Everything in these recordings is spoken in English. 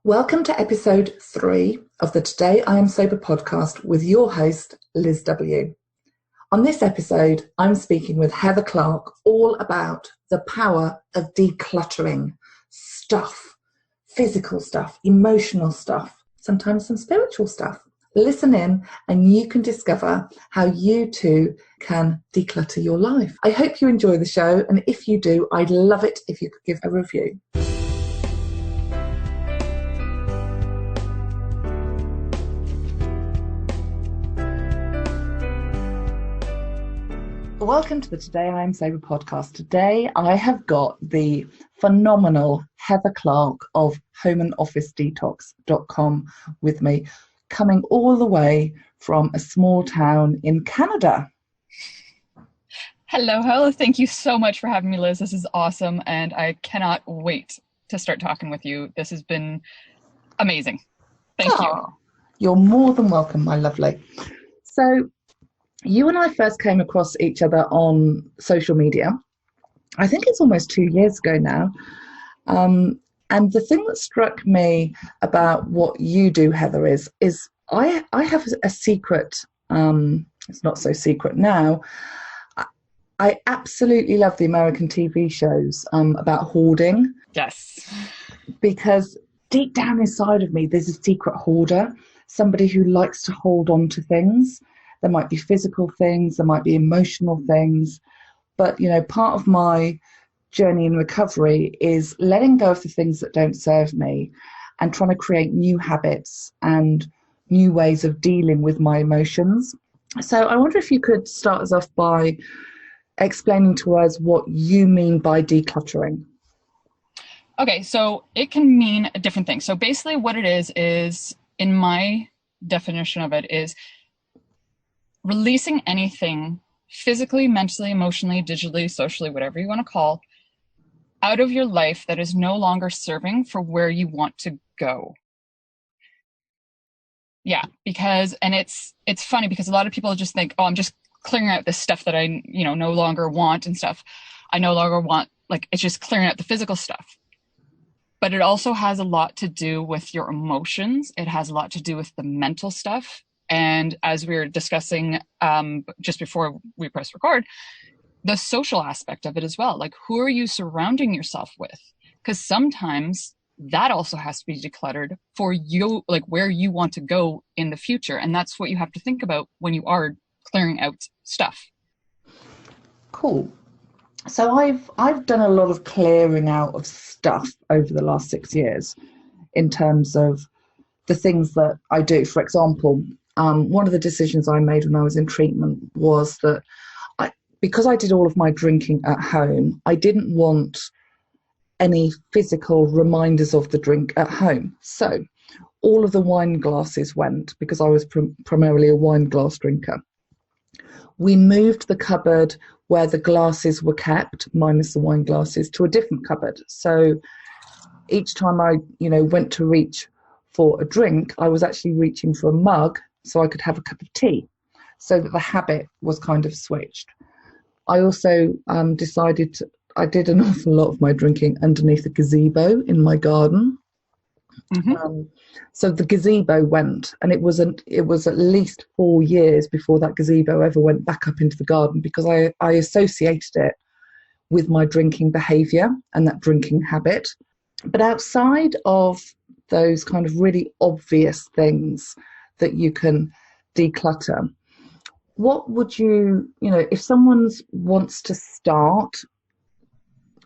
Welcome to episode 3 of the Today I Am Sober podcast with your host, Liz W. On this episode, I'm speaking with Heather Clark all about the power of decluttering stuff, physical stuff, emotional stuff, sometimes some spiritual stuff. Listen in and you can discover how you too can declutter your life. I hope you enjoy the show, and if you do, I'd love it if you could give a review. Welcome to the Today I Am Sober podcast. Today I have got the phenomenal Heather Clark of homeandofficedetox.com with me, coming all the way from a small town in Canada. Hello. Thank you so much for having me, Liz. This is awesome, and I cannot wait to start talking with you. This has been amazing. Thank you. You're more than welcome, my lovely. So, you and I first came across each other on social media. I think it's almost 2 years ago now. And the thing that struck me about what you do, Heather, is I have a secret. It's not so secret now. I absolutely love the American TV shows about hoarding. Yes. Because deep down inside of me, there's a secret hoarder, somebody who likes to hold on to things. There might be physical things, there might be emotional things. But, you know, part of my journey in recovery is letting go of the things that don't serve me and trying to create new habits and new ways of dealing with my emotions. So I wonder if you could start us off by explaining to us what you mean by decluttering. Okay, so it can mean a different thing. So basically what it is in my definition of it, is releasing anything physically, mentally, emotionally, digitally, socially, whatever you want to call, out of your life that is no longer serving for where you want to go. Yeah, because, and it's funny because a lot of people just think, oh, I'm just clearing out this stuff that I, no longer want and stuff. I no longer want, it's just clearing out the physical stuff. But it also has a lot to do with your emotions. It has a lot to do with the mental stuff. And as we were discussing just before we press record, the social aspect of it as well. Like, who are you surrounding yourself with? Because sometimes that also has to be decluttered for you, like where you want to go in the future. And that's what you have to think about when you are clearing out stuff. Cool. So I've done a lot of clearing out of stuff over the last 6 years in terms of the things that I do. For example, one of the decisions I made when I was in treatment was that because I did all of my drinking at home, I didn't want any physical reminders of the drink at home. So all of the wine glasses went, because I was primarily a wine glass drinker. We moved the cupboard where the glasses were kept, minus the wine glasses, to a different cupboard. So each time I, went to reach for a drink, I was actually reaching for a mug so I could have a cup of tea, so that the habit was kind of switched. I also decided I did an awful lot of my drinking underneath a gazebo in my garden. Mm-hmm. So the gazebo went, and it was at least 4 years before that gazebo ever went back up into the garden, because I associated it with my drinking behaviour and that drinking habit. But outside of those kind of really obvious things that you can declutter, what would you, if someone wants to start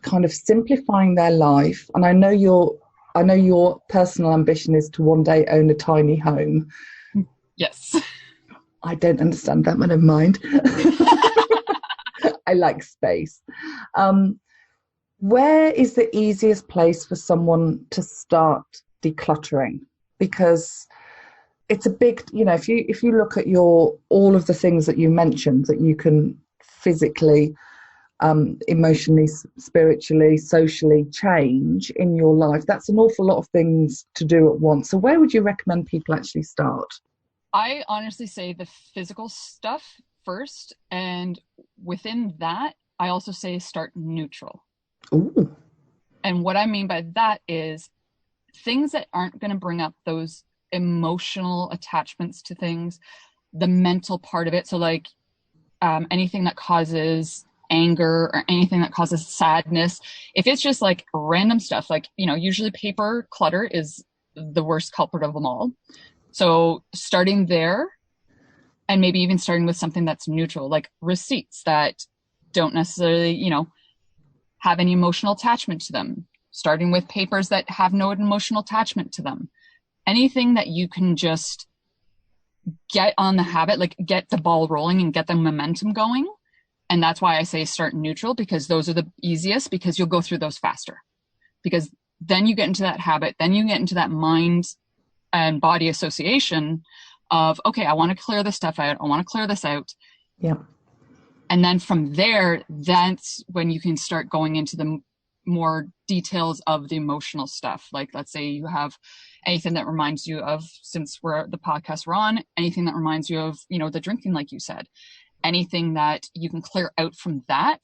kind of simplifying their life, and I know your personal ambition is to one day own a tiny home. Yes. I don't understand that, but never mind. I like space. Where is the easiest place for someone to start decluttering? Because it's a big, if you look at all of the things that you mentioned that you can physically, emotionally, spiritually, socially change in your life, that's an awful lot of things to do at once. So where would you recommend people actually start? I honestly say the physical stuff first, and within that, I also say start neutral. Ooh. And what I mean by that is things that aren't going to bring up those emotional attachments to things, the mental part of it. So like anything that causes anger or anything that causes sadness, if it's just like random stuff, like, you know, usually paper clutter is the worst culprit of them all. So starting there, and maybe even starting with something that's neutral, like receipts that don't necessarily, you know, have any emotional attachment to them, starting with papers that have no emotional attachment to them. Anything that you can just get on the habit, like get the ball rolling and get the momentum going. And that's why I say start neutral, because those are the easiest, because you'll go through those faster. Because then you get into that habit, then you get into that mind and body association of, okay, I want to clear this stuff out. I want to clear this out. Yeah. And then from there, that's when you can start going into the more details of the emotional stuff. Like, let's say you have anything that reminds you of, since we're the podcast we're on, anything that reminds you of, you know, the drinking, like you said, anything that you can clear out from that,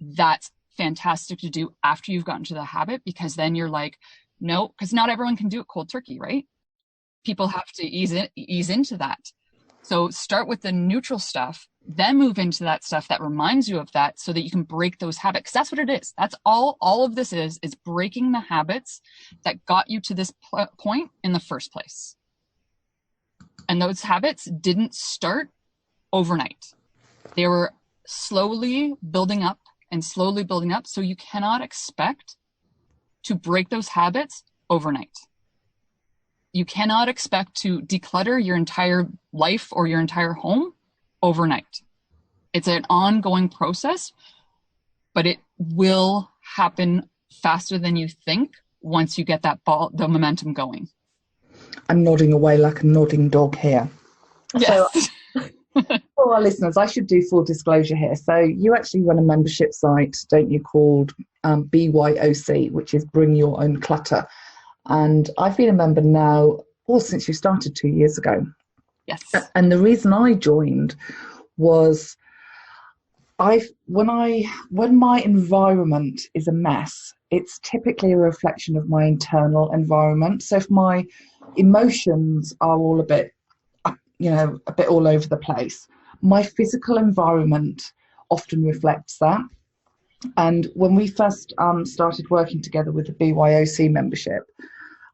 that's fantastic to do after you've gotten to the habit, because then you're like, no, because not everyone can do it cold turkey, right? People have to ease into that. So start with the neutral stuff, then move into that stuff that reminds you of that, so that you can break those habits. Because that's what it is. That's all of this is breaking the habits that got you to this point in the first place. And those habits didn't start overnight. They were slowly building up and slowly building up. So you cannot expect to break those habits overnight. You cannot expect to declutter your entire life or your entire home overnight. It's an ongoing process, but it will happen faster than you think once you get the momentum going. I'm nodding away like a nodding dog here. Yes. So, for our listeners, I should do full disclosure here. So you actually run a membership site, don't you, called BYOC, which is Bring Your Own Clutter. And I've been a member now, since you started 2 years ago. Yes. And the reason I joined was when my environment is a mess, it's typically a reflection of my internal environment. So if my emotions are all a bit all over the place, my physical environment often reflects that. And when we first started working together with the BYOC membership,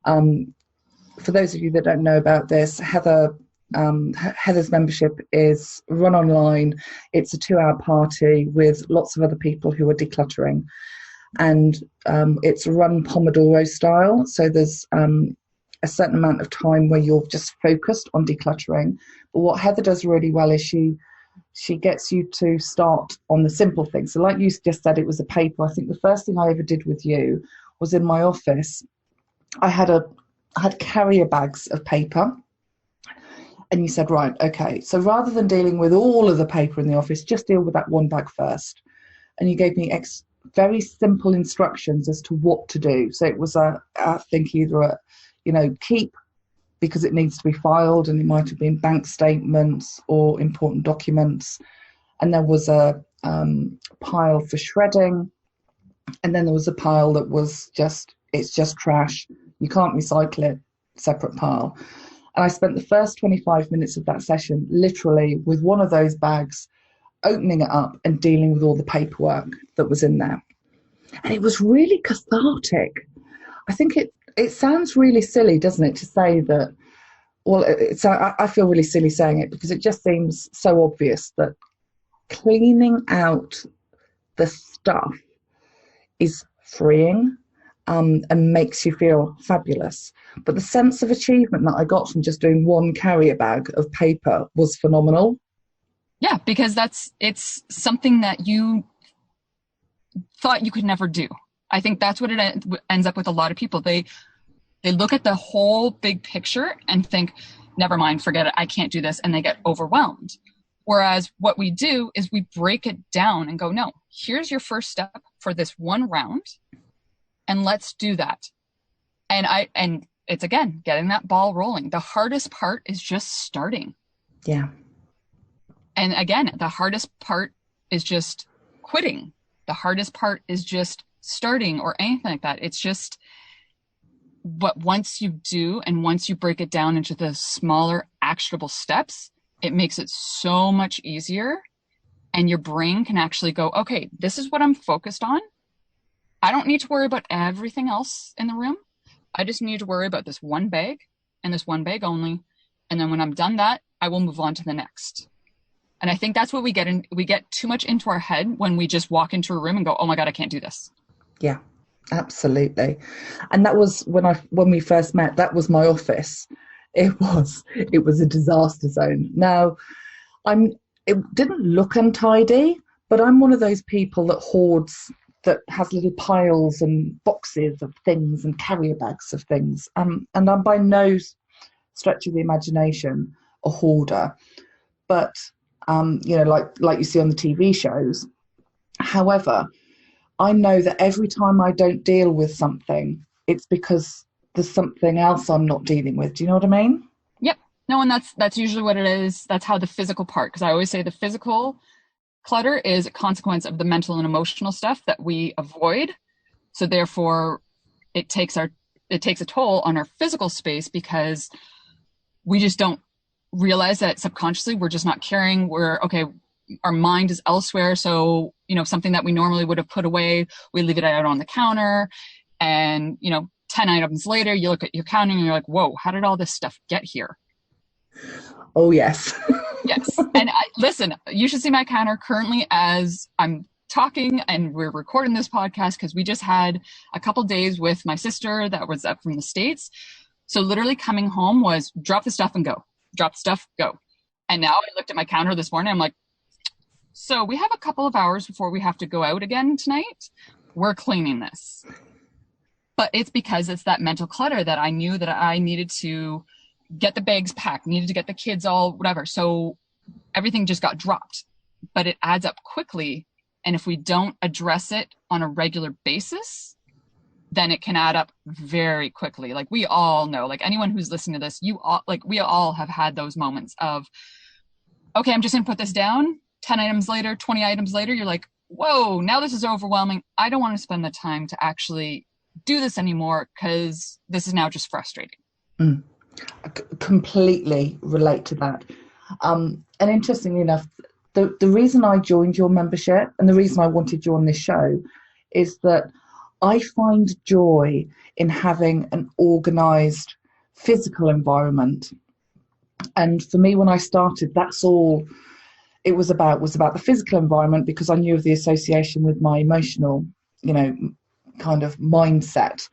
for those of you that don't know about this, Heather's membership is run online. It's a 2-hour party with lots of other people who are decluttering, and it's run Pomodoro style. So there's a certain amount of time where you're just focused on decluttering. But what Heather does really well is she gets you to start on the simple things. So like you just said, it was a paper. I think the first thing I ever did with you was in my office. I had carrier bags of paper. And you said, right, okay, so rather than dealing with all of the paper in the office, just deal with that one bag first. And you gave me very simple instructions as to what to do. So it was keep, because it needs to be filed, and it might have been bank statements or important documents. And there was a pile for shredding. And then there was a pile that was it's just trash. You can't recycle it, separate pile. And I spent the first 25 minutes of that session literally with one of those bags, opening it up and dealing with all the paperwork that was in there. And it was really cathartic. I think it sounds really silly, doesn't it, to say that, well, I feel really silly saying it, because it just seems so obvious that cleaning out the stuff is freeing. And makes you feel fabulous. But the sense of achievement that I got from just doing one carrier bag of paper was phenomenal. Yeah, because it's something that you thought you could never do. I think that's what it ends up with a lot of people. They look at the whole big picture and think, never mind, forget it, I can't do this, and they get overwhelmed. Whereas what we do is we break it down and go, no, here's your first step for this one round. And let's do that. And it's, again, getting that ball rolling. The hardest part is just starting. Yeah. And again, the hardest part is just quitting. The hardest part is just starting, or anything like that. It's just But once you do, and once you break it down into the smaller actionable steps, it makes it so much easier. And your brain can actually go, okay, this is what I'm focused on. I don't need to worry about everything else in the room. I just need to worry about this one bag and this one bag only. And then when I'm done that, I will move on to the next. And I think that's what we get in. We get too much into our head when we just walk into a room and go, oh my God, I can't do this. Yeah, absolutely. And that was when we first met, that was my office. It was a disaster zone. Now, it didn't look untidy, but I'm one of those people that has little piles and boxes of things and carrier bags of things. And I'm by no stretch of the imagination a hoarder, but like you see on the TV shows. However, I know that every time I don't deal with something, it's because there's something else I'm not dealing with. Do you know what I mean? Yep. No, and that's usually what it is. That's how the physical part, because I always say the physical clutter is a consequence of the mental and emotional stuff that we avoid. So therefore, it takes a toll on our physical space because we just don't realize that subconsciously we're just not caring. Our mind is elsewhere. So, something that we normally would have put away, we leave it out on the counter. And, 10 items later, you look at your counter and you're like, whoa, how did all this stuff get here? Oh, yes. Yes. And listen, you should see my counter currently as I'm talking and we're recording this podcast because we just had a couple days with my sister that was up from the States. So literally coming home was drop the stuff and go. Drop the stuff, go. And now I looked at my counter this morning. I'm like, so we have a couple of hours before we have to go out again tonight. We're cleaning this. But it's because it's that mental clutter that I knew that I needed to get the bags packed, needed to get the kids all whatever. So everything just got dropped. But it adds up quickly. And if we don't address it on a regular basis, then it can add up very quickly. Like we all know, like anyone who's listening to this, we all have had those moments of, okay, I'm just going to put this down. 10 items later, 20 items later, you're like, whoa, now this is overwhelming. I don't want to spend the time to actually do this anymore because this is now just frustrating. I completely relate to that. And interestingly enough, the reason I joined your membership and the reason I wanted you on this show is that I find joy in having an organised physical environment. And for me, when I started, that's all it was about the physical environment because I knew of the association with my emotional, kind of mindset.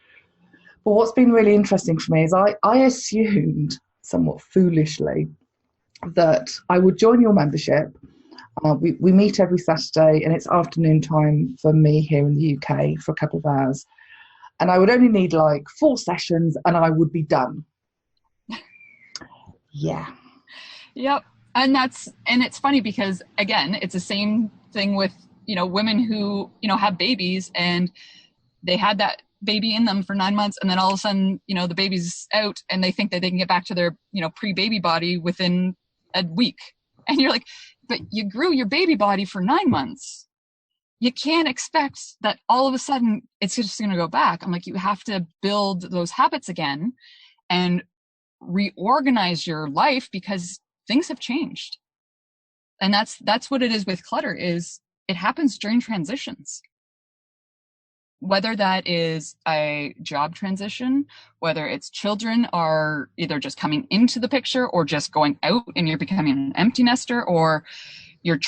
But what's been really interesting for me is I assumed, somewhat foolishly, that I would join your membership. We meet every Saturday and it's afternoon time for me here in the UK for a couple of hours. And I would only need like 4 sessions and I would be done. Yeah. Yep. And it's funny because again, it's the same thing with, women who, have babies and they had that baby in them for 9 months. And then all of a sudden, the baby's out and they think that they can get back to their, pre-baby body within a week. And you're like, but you grew your baby body for 9 months. You can't expect that all of a sudden it's just going to go back. I'm like, you have to build those habits again and reorganize your life because things have changed. And that's what it is with clutter is it happens during transitions. Whether that is a job transition, whether it's children are either just coming into the picture or just going out and you're becoming an empty nester, or you're,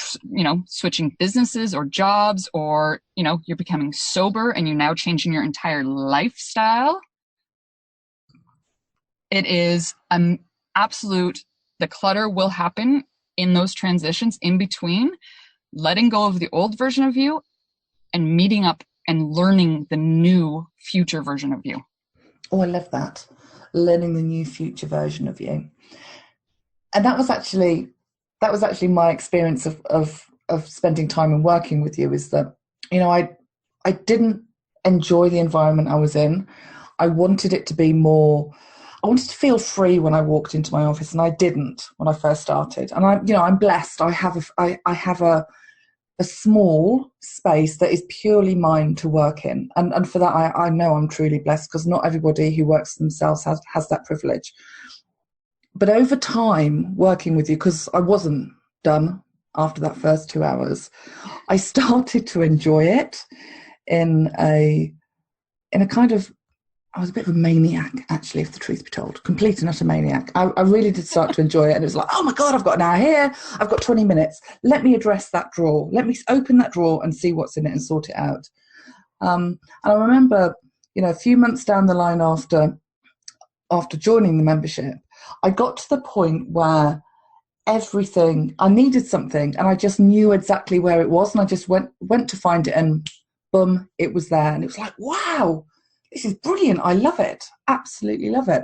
switching businesses or jobs, or, you're becoming sober and you're now changing your entire lifestyle. It is the clutter will happen in those transitions in between, letting go of the old version of you and meeting up and learning the new future version of you. Oh, I love that. Learning the new future version of you. And that was actually my experience of spending time and working with you is that, I didn't enjoy the environment I was in. I wanted it to be more, I wanted to feel free when I walked into my office, and I didn't when I first started. And I'm blessed. I have a a small space that is purely mine to work in. And for that, I know I'm truly blessed, because not everybody who works for themselves has that privilege. But over time, working with you, because I wasn't done after that first 2 hours, I started to enjoy it in a kind of, I was a bit of a maniac, actually, if the truth be told. Complete and utter maniac. I really did start to enjoy it. And it was like, oh my God, I've got an hour here. I've got 20 minutes. Let me address that drawer. Let me open that drawer and see what's in it and sort it out. And I remember, a few months down the line after joining the membership, I got to the point where everything, I needed something and I just knew exactly where it was. And I just went to find it, and boom, it was there. And it was like, wow, this is brilliant. I love it. Absolutely love it.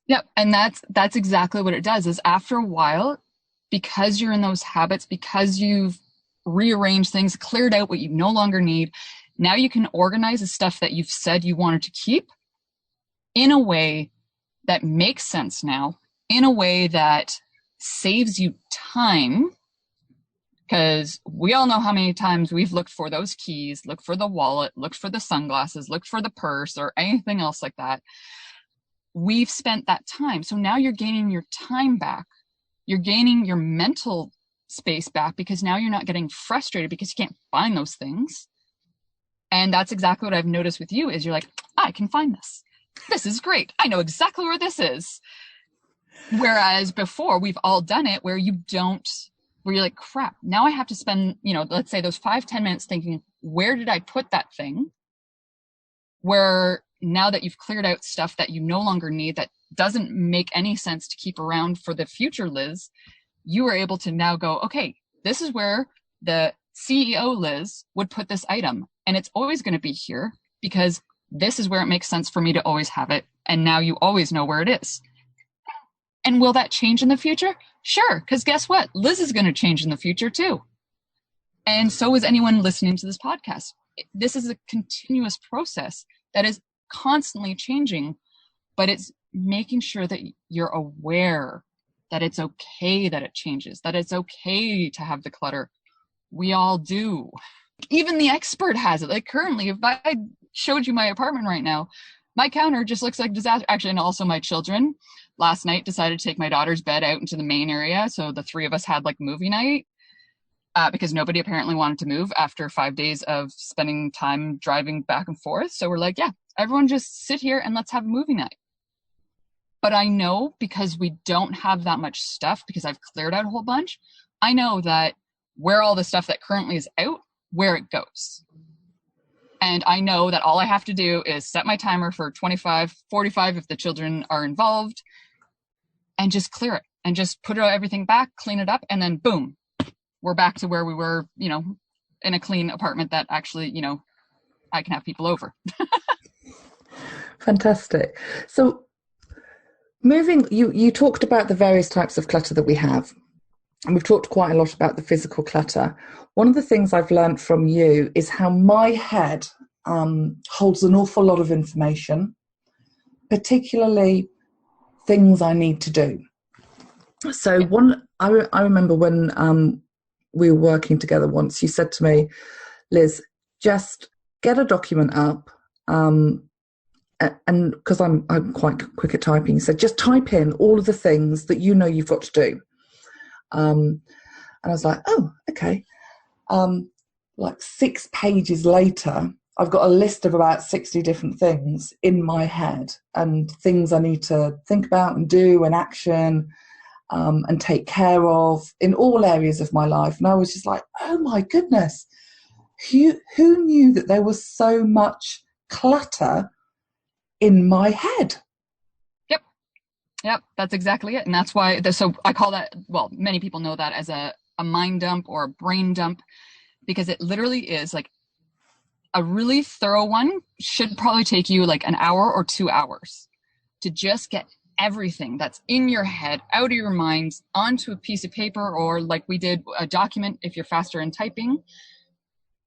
Yep. And that's exactly what it does, is after a while, because you're in those habits, because you've rearranged things, cleared out what you no longer need, now you can organize the stuff that you've said you wanted to keep in a way that makes sense now, in a way that saves you time. Because we all know how many times we've looked for those keys, looked for the wallet, looked for the sunglasses, looked for the purse, or anything else like that. We've spent that time. So now you're gaining your time back. You're gaining your mental space back, because now you're not getting frustrated because you can't find those things. And that's exactly what I've noticed with you, is you're like, I can find this. This is great. I know exactly where this is. Whereas before, we've all done it where where you're like, crap, now I have to spend, let's say those 5-10 minutes thinking, where did I put that thing? Where now that you've cleared out stuff that you no longer need, that doesn't make any sense to keep around for the future, Liz, you are able to now go, okay, this is where the CEO Liz would put this item. And it's always going to be here, because this is where it makes sense for me to always have it. And now you always know where it is. And will that change in the future? Sure, because guess what? Liz is going to change in the future too. And so is anyone listening to this podcast. This is a continuous process that is constantly changing, but it's making sure that you're aware that it's okay that it changes, that it's okay to have the clutter. We all do. Even the expert has it. Like currently, if I showed you my apartment right now, my counter just looks like disaster. Actually, and also my children last night decided to take my daughter's bed out into the main area. So the three of us had like movie night because nobody apparently wanted to move after 5 days of spending time driving back and forth. So we're like, yeah, everyone just sit here and let's have a movie night. But I know, because we don't have that much stuff, because I've cleared out a whole bunch, I know that where all the stuff that currently is out, where it goes. And I know that all I have to do is set my timer for 25, 45 if the children are involved, and just clear it and just put everything back, clean it up, and then boom, we're back to where we were, in a clean apartment that actually, I can have people over. Fantastic. So you talked about the various types of clutter that we have. And we've talked quite a lot about the physical clutter. One of the things I've learned from you is how my head holds an awful lot of information, particularly things I need to do. So I remember when we were working together once, you said to me, Liz, just get a document up, and because I'm quite quick at typing, so just type in all of the things that you know you've got to do. And I was like, oh, okay. Like 6 pages later, I've got a list of about 60 different things in my head, and things I need to think about and do and action and take care of in all areas of my life. And I was just like, oh my goodness, who knew that there was so much clutter in my head? Yep, that's exactly it. And that's why, so I call that, well, many people know that as a mind dump or a brain dump, because it literally is like a really thorough one should probably take you like an hour or 2 hours to just get everything that's in your head out of your mind onto a piece of paper, or like we did, a document if you're faster in typing,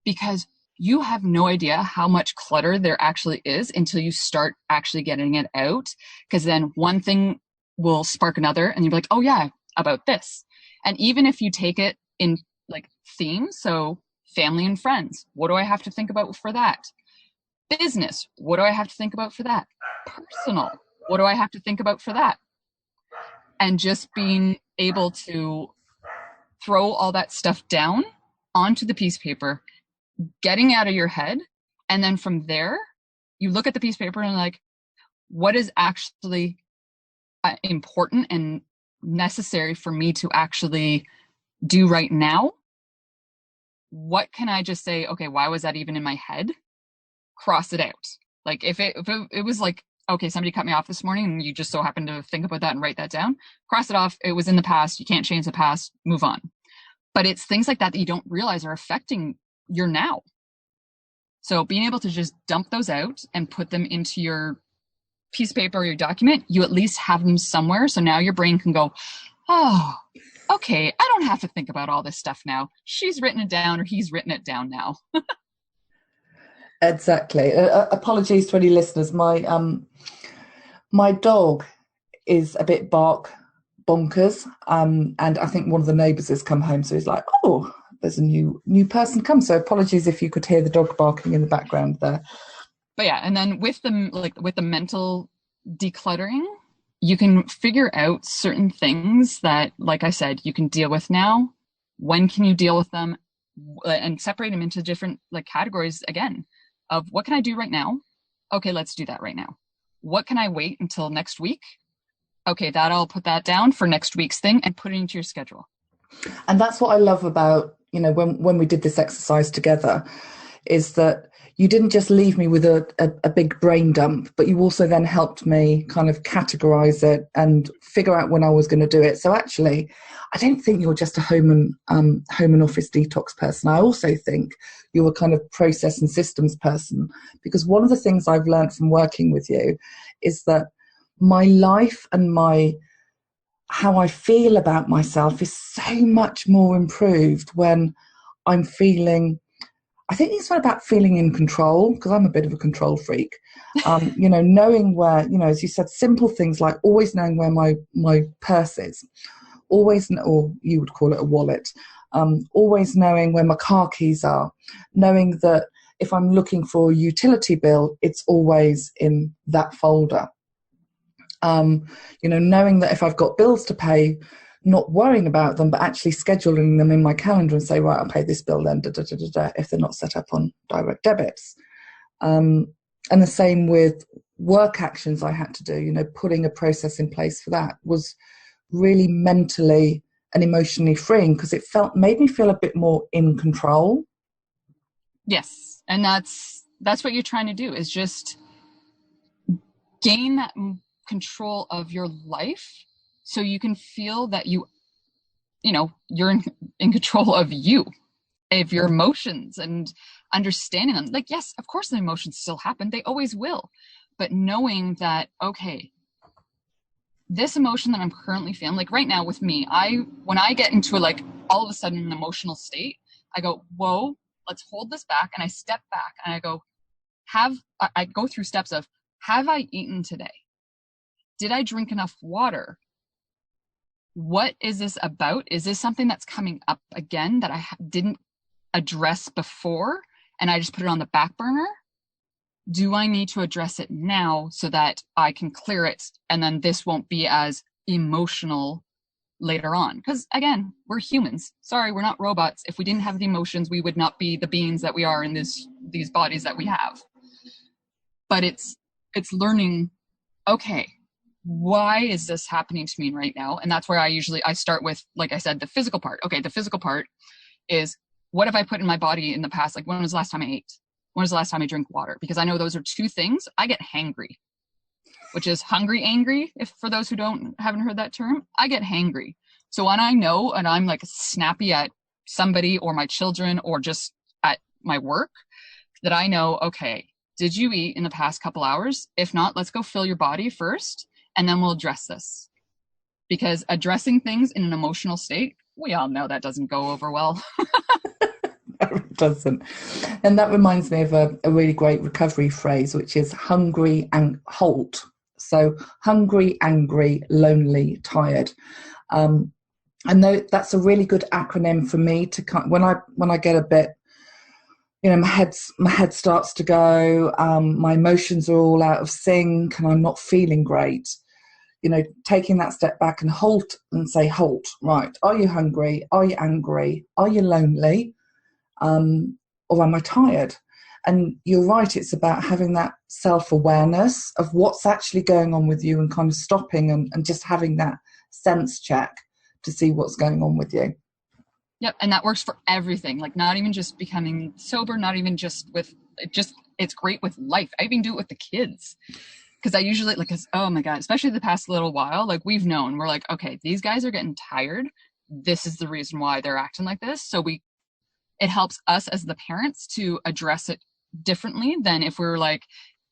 because you have no idea how much clutter there actually is until you start actually getting it out. Because then one thing will spark another and you'll be like, oh yeah, about this. And even if you take it in like themes. So family and friends, what do I have to think about for that? Business, what do I have to think about for that? Personal, what do I have to think about for that? And just being able to throw all that stuff down onto the piece of paper, getting out of your head. And then from there, you look at the piece of paper and like, what is actually important and necessary for me to actually do right now? What can I just say, okay, why was that even in my head? Cross it out. Like if it was like, okay, somebody cut me off this morning and you just so happen to think about that and write that down, cross it off. It was in the past. You can't change the past. Move on. But it's things like that that you don't realize are affecting your now. So being able to just dump those out and put them into your piece of paper or your document, you at least have them somewhere. So now your brain can go, oh, okay, I don't have to think about all this stuff now. She's written it down or he's written it down now. Exactly. Apologies to any listeners. My dog is a bit bark bonkers, and I think one of the neighbours has come home, so he's like, oh, there's a new person come. So apologies if you could hear the dog barking in the background there. But yeah, and then with the mental decluttering, you can figure out certain things that, like I said, you can deal with now. When can you deal with them? And separate them into different like categories again of what can I do right now? Okay, let's do that right now. What can I wait until next week? Okay, I'll put that down for next week's thing and put it into your schedule. And that's what I love about, when we did this exercise together, is that you didn't just leave me with a big brain dump, but you also then helped me kind of categorize it and figure out when I was going to do it. So actually, I don't think you're just a home and office detox person. I also think you're a kind of process and systems person, because one of the things I've learned from working with you is that my life and how I feel about myself is so much more improved when I'm feeling, I think it's about feeling in control, because I'm a bit of a control freak. Knowing where, as you said, simple things like always knowing where my purse is, always, or you would call it a wallet, always knowing where my car keys are, knowing that if I'm looking for a utility bill, it's always in that folder. Knowing that if I've got bills to pay, not worrying about them, but actually scheduling them in my calendar and say, right, I'll pay this bill then, if they're not set up on direct debits. And the same with work actions I had to do, putting a process in place for that was really mentally and emotionally freeing, because it made me feel a bit more in control. Yes. And that's what you're trying to do, is just gain that control of your life, so you can feel that you're in control of your emotions and understanding them. Like, yes, of course the emotions still happen. They always will. But knowing that, okay, this emotion that I'm currently feeling, like right now with me, when I get into all of a sudden an emotional state, I go, whoa, let's hold this back. And I step back and I go, I go through steps of, have I eaten today? Did I drink enough water? What is this about? Is this something that's coming up again that I didn't address before and I just put it on the back burner? Do I need to address it now so that I can clear it and then this won't be as emotional later on? Because again, we're humans. Sorry, we're not robots. If we didn't have the emotions, we would not be the beings that we are in these bodies that we have. But it's learning, okay, why is this happening to me right now? And that's where I start with, like I said, the physical part. Okay, the physical part is, what have I put in my body in the past? Like, when was the last time I ate? When was the last time I drank water? Because I know those are two things. I get hangry, which is hungry, angry. If for those who haven't heard that term, I get hangry. So when I know and I'm like snappy at somebody or my children or just at my work, that I know, okay, did you eat in the past couple hours? If not, let's go fill your body first, and then we'll address this. Because addressing things in an emotional state, we all know that doesn't go over well. It doesn't. And that reminds me of a really great recovery phrase, which is hungry and halt. So hungry, angry, lonely, tired. I know that's a really good acronym for me to when I get a bit, my head starts to go, my emotions are all out of sync, and I'm not feeling great. Taking that step back and say, halt, right? Are you hungry? Are you angry? Are you lonely? Or am I tired? And you're right, it's about having that self-awareness of what's actually going on with you and kind of stopping and just having that sense check to see what's going on with you. Yep, and that works for everything. Like not even just becoming sober, not even just with it's great with life. I even do it with the kids. Because I usually oh my God, especially the past little while, like we're like, okay, these guys are getting tired. This is the reason why they're acting like this. So it helps us as the parents to address it differently than if we were like,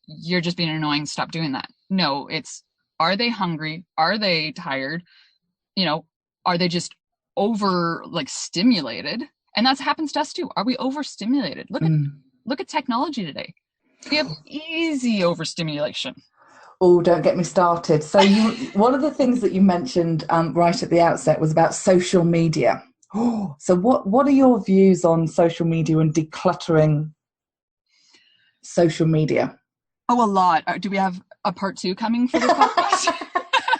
you're just being annoying, stop doing that. No, are they hungry? Are they tired? Are they just over stimulated? And that happens to us too. Are we overstimulated? Look at technology today. We have easy overstimulation. Oh, don't get me started. So one of the things that you mentioned right at the outset was about social media. Oh, so what are your views on social media and decluttering social media? Oh, a lot. Do we have a part 2 coming for this podcast?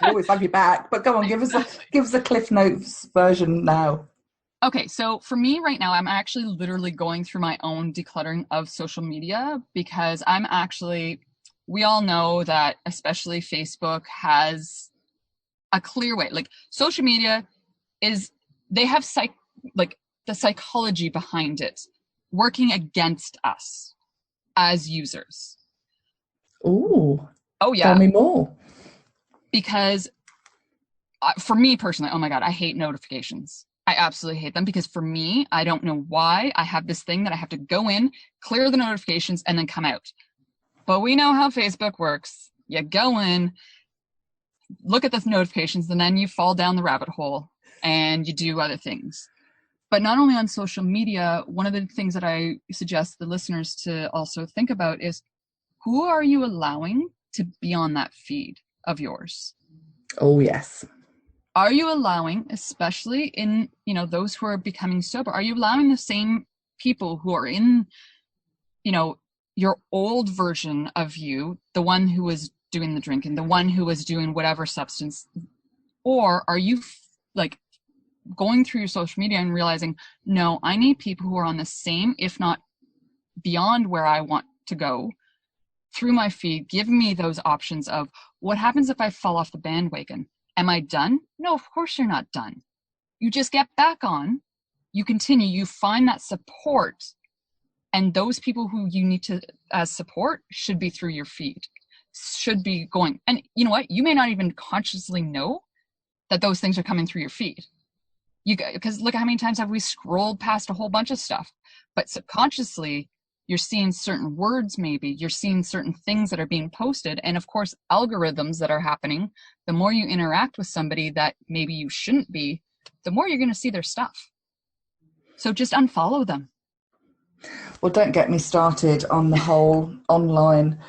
Always have you back, but go on, give us a Cliff Notes version now. Okay, so for me right now, I'm actually literally going through my own decluttering of social media because we all know that especially Facebook has a clear way. Like social media they have the psychology behind it working against us as users. Oh yeah. Tell me more. Because for me personally, oh my God, I hate notifications. I absolutely hate them because for me, I don't know why I have this thing that I have to go in, clear the notifications, and then come out. But we know how Facebook works. You go in, look at the notifications, and then you fall down the rabbit hole and you do other things. But not only on social media, one of the things that I suggest the listeners to also think about is who are you allowing to be on that feed of yours? Oh, yes. Are you allowing, especially in, those who are becoming sober, are you allowing the same people who are in, your old version of you, the one who was doing the drinking, the one who was doing whatever substance, or are you going through your social media and realizing, no, I need people who are on the same, if not beyond where I want to go through my feed, give me those options of what happens if I fall off the bandwagon? Am I done? No, of course you're not done. You just get back on, you continue, you find that support, and those people who you need to as support should be through your feed, should be going. And you know what? You may not even consciously know that those things are coming through your feed. Because look at how many times have we scrolled past a whole bunch of stuff, but subconsciously you're seeing certain words, maybe you're seeing certain things that are being posted. And of course, algorithms that are happening, the more you interact with somebody that maybe you shouldn't be, the more you're going to see their stuff. So just unfollow them. Well, don't get me started on the whole online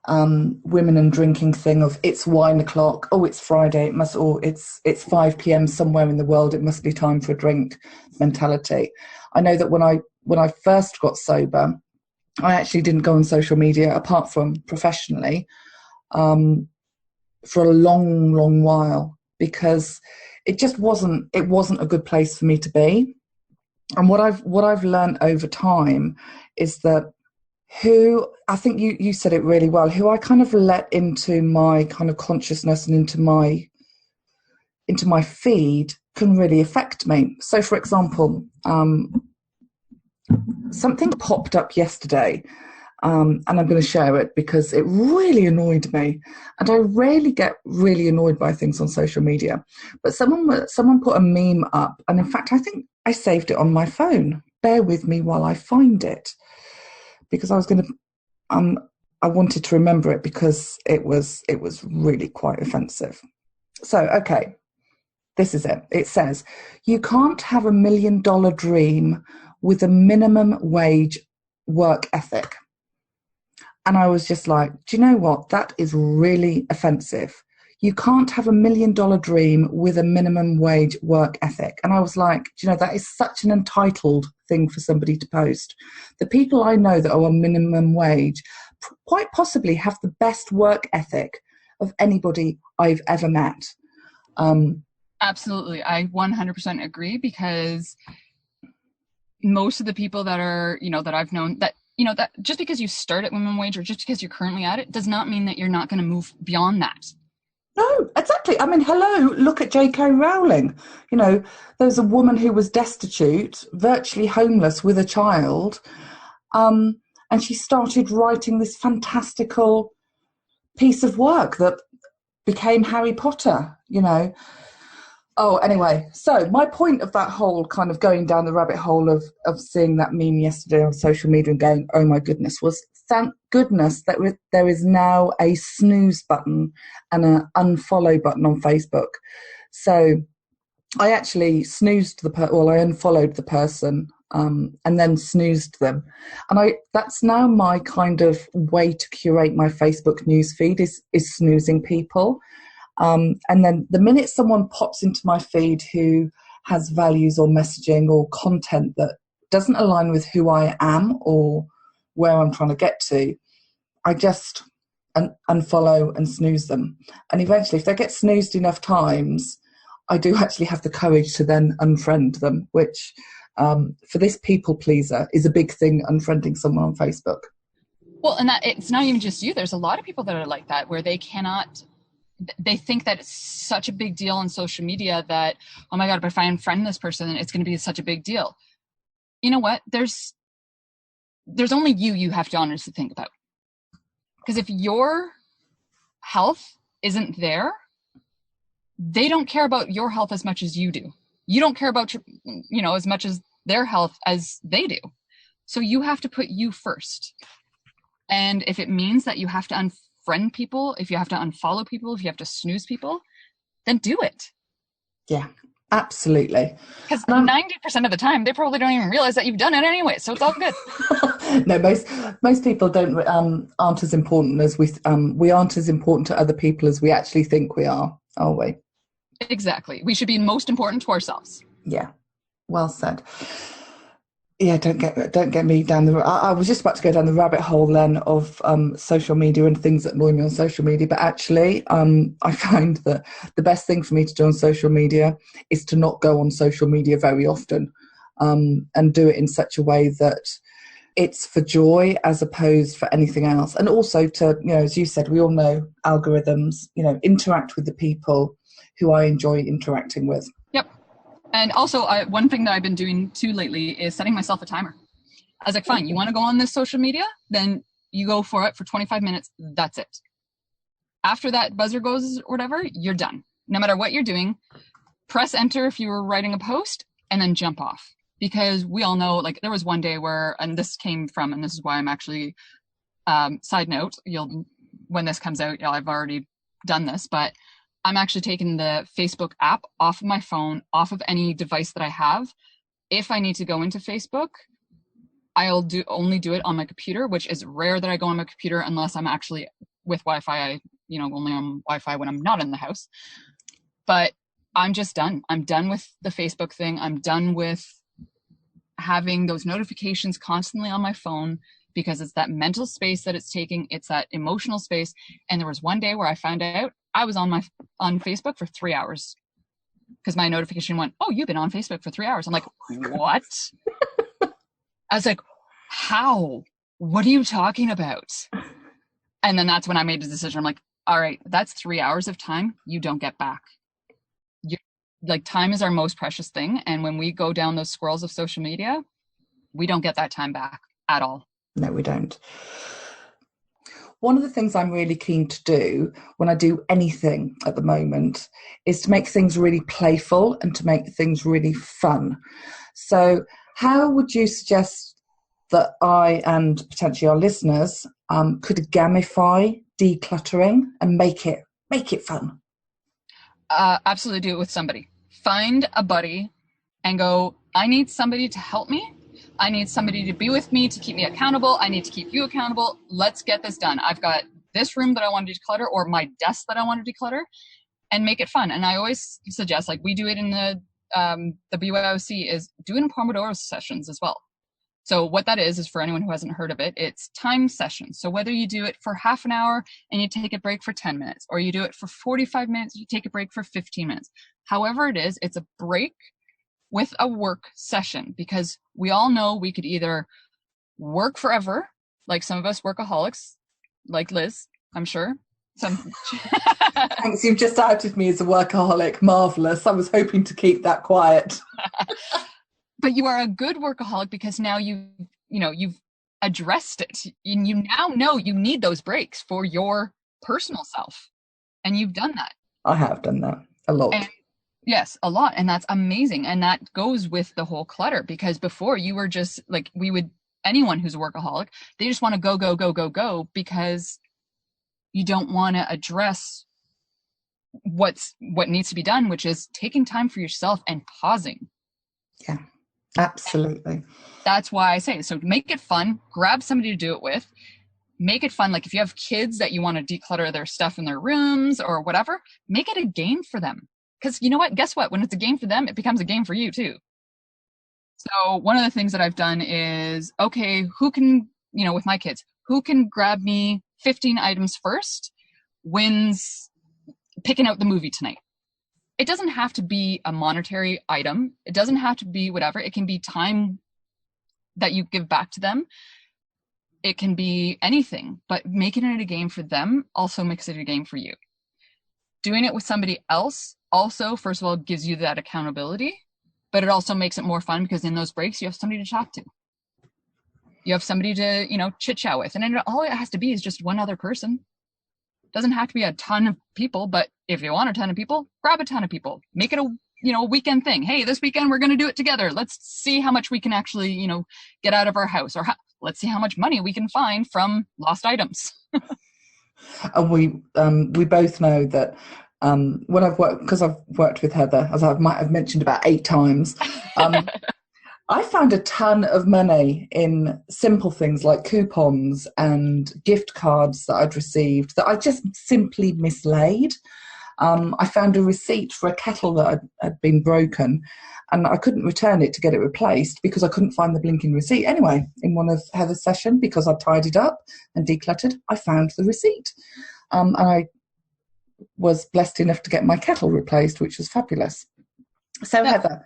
women and drinking thing of it's wine o'clock, oh, it's Friday, it's 5 p.m. somewhere in the world, it must be time for a drink mentality. I know that when I first got sober, I actually didn't go on social media apart from professionally for a long while because it just wasn't a good place for me to be. And what I've learned over time is that I think you said it really well, who I kind of let into my kind of consciousness and into my feed can really affect me. So for example, something popped up yesterday, and I'm going to share it because it really annoyed me. And I rarely get really annoyed by things on social media. But someone put a meme up, and in fact, I think I saved it on my phone. Bear with me while I find it, because I was going to. I wanted to remember it because it was really quite offensive. So, okay, this is it. It says, "You can't have $1 million dream with a minimum wage work ethic." And I was just like, do you know what? That is really offensive. you can't have $1 million dream with a minimum wage work ethic. And I was like, do you know, that is such an entitled thing for somebody to post. The people I know that are on minimum wage quite possibly have the best work ethic of anybody I've ever met. Absolutely. I 100% agree, because most of the people that are, that I've known, that, that just because you start at minimum wage or just because you're currently at it does not mean that you're not going to move beyond that. No, exactly. I mean, hello, look at J.K. Rowling. There's a woman who was destitute, virtually homeless with a child, and she started writing this fantastical piece of work that became Harry Potter, Oh, anyway, so my point of that whole kind of going down the rabbit hole of seeing that meme yesterday on social media and going, oh my goodness, was thank goodness that there is now a snooze button and an unfollow button on Facebook. So I actually I unfollowed the person and then snoozed them. And that's now my kind of way to curate my Facebook news feed is snoozing people. And then the minute someone pops into my feed who has values or messaging or content that doesn't align with who I am or where I'm trying to get to, I just unfollow and snooze them. And eventually, if they get snoozed enough times, I do actually have the courage to then unfriend them, which for this people pleaser is a big thing, unfriending someone on Facebook. Well, and that it's not even just you. There's a lot of people that are like that, where they think that it's such a big deal on social media that, oh my God, if I unfriend this person, it's going to be such a big deal. You know what? There's only you have to honestly think about. Because if your health isn't there, they don't care about your health as much as you do. You don't care about as much as their health as they do. So you have to put you first. And if it means that you have to unfriend people, if you have to unfollow people, if you have to snooze people, then do it. Yeah, absolutely. Because 90% of the time, they probably don't even realize that you've done it anyway. So it's all good. No, most people aren't as important as we aren't as important to other people as we actually think we are we? Exactly. We should be most important to ourselves. Yeah, well said. Yeah, don't get me down the. I was just about to go down the rabbit hole then of social media and things that annoy me on social media. But actually, I find that the best thing for me to do on social media is to not go on social media very often, and do it in such a way that it's for joy as opposed for anything else. And also to, as you said, we all know algorithms. Interact with the people who I enjoy interacting with. Yep. And also, one thing that I've been doing too lately is setting myself a timer. I was like, fine, you want to go on this social media? Then you go for it for 25 minutes. That's it. After that buzzer goes or whatever, you're done. No matter what you're doing, press enter if you were writing a post and then jump off. Because we all know, like, there was one day where, and this came from, and this is why I'm actually, side note, when this comes out, I've already done this, but I'm actually taking the Facebook app off of my phone, off of any device that I have. If I need to go into Facebook, I'll only do it on my computer, which is rare that I go on my computer unless I'm actually with Wi-Fi. Only on Wi-Fi when I'm not in the house. But I'm just done. I'm done with the Facebook thing. I'm done with having those notifications constantly on my phone, because it's that mental space that it's taking. It's that emotional space. And there was one day where I found out I was on Facebook for 3 hours because my notification went, oh, you've been on Facebook for 3 hours. I'm like, what? I was like, how? What are you talking about? And then that's when I made the decision. I'm like, all right, that's 3 hours of time you don't get back. Time is our most precious thing. And when we go down those swirls of social media, we don't get that time back at all. No, we don't. One of the things I'm really keen to do when I do anything at the moment is to make things really playful and to make things really fun. So how would you suggest that I and potentially our listeners could gamify decluttering and make it fun? Absolutely do it with somebody. Find a buddy and go, I need somebody to help me. I need somebody to be with me, to keep me accountable. I need to keep you accountable. Let's get this done. I've got this room that I want to declutter or my desk that I want to declutter, and make it fun. And I always suggest, like we do it in the BYOC, is doing Pomodoro sessions as well. So what that is for anyone who hasn't heard of it, it's time sessions. So whether you do it for half an hour and you take a break for 10 minutes, or you do it for 45 minutes, you take a break for 15 minutes. However it is, it's a break with a work session, because we all know we could either work forever, like some of us workaholics, like Liz, I'm sure. Thanks, you've just outed me as a workaholic. Marvelous. I was hoping to keep that quiet. But you are a good workaholic because now you've addressed it. And you now know you need those breaks for your personal self. And you've done that. I have done that a lot. And yes, a lot. And that's amazing. And that goes with the whole clutter, because before you were just like, anyone who's a workaholic, they just want to go, go, go, go, go, because you don't want to address what needs to be done, which is taking time for yourself and pausing. Yeah, absolutely. And that's why I say, so make it fun, grab somebody to do it with, make it fun. Like if you have kids that you want to declutter their stuff in their rooms or whatever, make it a game for them. Because you know what? Guess what? When it's a game for them, it becomes a game for you too. So one of the things that I've done is, okay, who can, with my kids, who can grab me 15 items first wins picking out the movie tonight. It doesn't have to be a monetary item. It doesn't have to be whatever. It can be time that you give back to them. It can be anything, but making it a game for them also makes it a game for you. Doing it with somebody else also, first of all, gives you that accountability, but it also makes it more fun because in those breaks, you have somebody to talk to. You have somebody to, chit chat with. And all it has to be is just one other person. It doesn't have to be a ton of people, but if you want a ton of people, grab a ton of people. Make it a weekend thing. Hey, this weekend we're going to do it together. Let's see how much we can actually, get out of our house, or let's see how much money we can find from lost items. And we both know that when I've worked with Heather, as I might have mentioned about 8 times, I found a ton of money in simple things like coupons and gift cards that I'd received that I just simply mislaid. I found a receipt for a kettle that had been broken, and I couldn't return it to get it replaced because I couldn't find the blinking receipt. Anyway, in one of Heather's sessions, because I tidied up and decluttered, I found the receipt. And I was blessed enough to get my kettle replaced, which was fabulous. So yeah. Heather,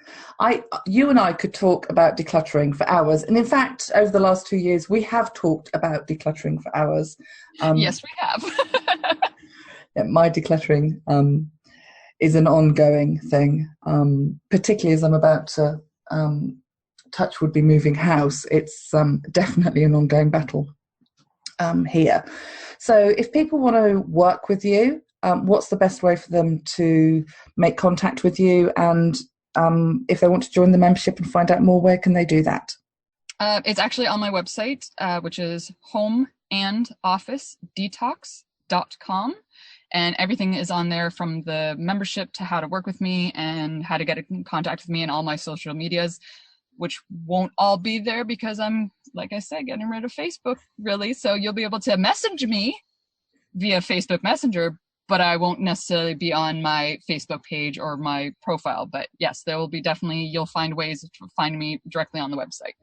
you and I could talk about decluttering for hours. And in fact, over the last 2 years, we have talked about decluttering for hours. Yes, we have. Yeah, my decluttering is an ongoing thing, particularly as I'm about to touch would be moving house. It's definitely an ongoing battle here. So if people want to work with you, what's the best way for them to make contact with you? And if they want to join the membership and find out more, where can they do that? It's actually on my website, which is homeandofficedetox.com. And everything is on there, from the membership to how to work with me and how to get in contact with me and all my social medias, which won't all be there because I'm, like I said, getting rid of Facebook, really. So you'll be able to message me via Facebook Messenger, but I won't necessarily be on my Facebook page or my profile. But yes, there will be definitely, you'll find ways to find me directly on the website.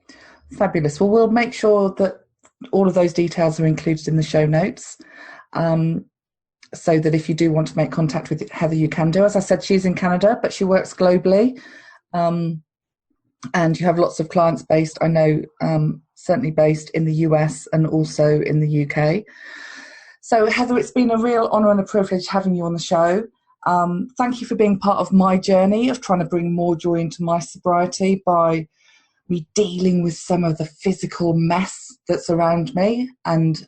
Fabulous. Well, we'll make sure that all of those details are included in the show notes. So that if you do want to make contact with Heather, you can do. As I said, she's in Canada, but she works globally. And you have lots of clients based, I know, certainly based in the US and also in the UK. So Heather, it's been a real honour and a privilege having you on the show. Thank you for being part of my journey of trying to bring more joy into my sobriety by me dealing with some of the physical mess that's around me, and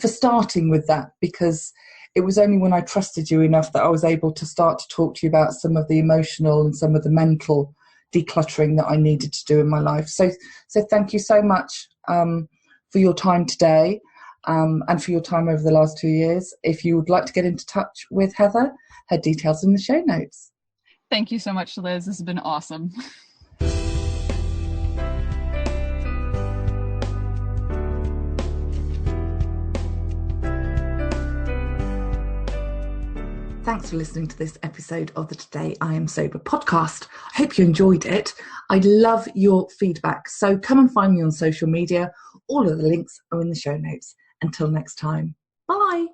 for starting with that, because it was only when I trusted you enough that I was able to start to talk to you about some of the emotional and some of the mental decluttering that I needed to do in my life. So thank you so much for your time today and for your time over the last 2 years. If you would like to get into touch with Heather, her details in the show notes. Thank you so much, Liz. This has been awesome. Thanks for listening to this episode of the Today I Am Sober podcast. I hope you enjoyed it. I love your feedback. So come and find me on social media. All of the links are in the show notes. Until next time, bye.